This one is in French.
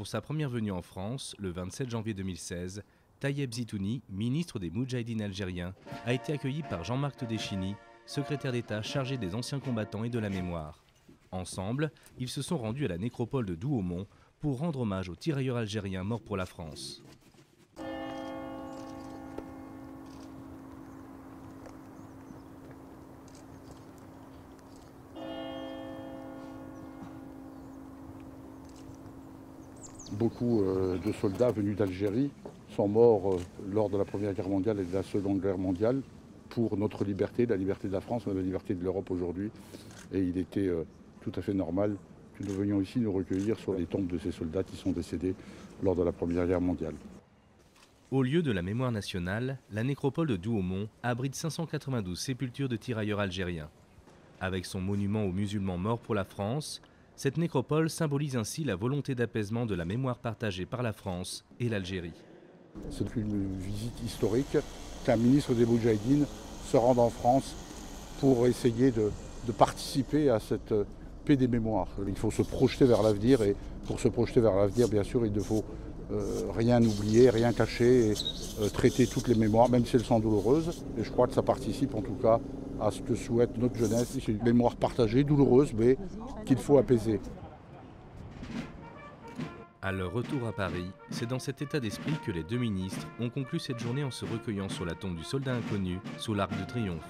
Pour sa première venue en France, le 27 janvier 2016, Tayeb Zitouni, ministre des Moudjahidines algériens, a été accueilli par Jean-Marc Todeschini, secrétaire d'État chargé des anciens combattants et de la mémoire. Ensemble, ils se sont rendus à la nécropole de Douaumont pour rendre hommage aux tirailleurs algériens morts pour la France. Beaucoup de soldats venus d'Algérie sont morts lors de la Première Guerre mondiale et de la Seconde Guerre mondiale pour notre liberté, la liberté de la France, la liberté de l'Europe aujourd'hui. Et il était tout à fait normal que nous venions ici nous recueillir sur les tombes de ces soldats qui sont décédés lors de la Première Guerre mondiale. Au lieu de la mémoire nationale, la nécropole de Douaumont abrite 592 sépultures de tirailleurs algériens. Avec son monument aux musulmans morts pour la France, cette nécropole symbolise ainsi la volonté d'apaisement de la mémoire partagée par la France et l'Algérie. C'est une visite historique qu'un ministre des Moudjahidines se rende en France pour essayer de participer à cette paix des mémoires. Il faut se projeter vers l'avenir et pour se projeter vers l'avenir, bien sûr, il ne faut rien oublier, rien cacher et traiter toutes les mémoires, même si elles sont douloureuses. Et je crois que ça participe en tout cas à ce que souhaite notre jeunesse. C'est une mémoire partagée, douloureuse, mais qu'il faut apaiser. À leur retour à Paris, c'est dans cet état d'esprit que les deux ministres ont conclu cette journée en se recueillant sur la tombe du soldat inconnu sous l'Arc de Triomphe.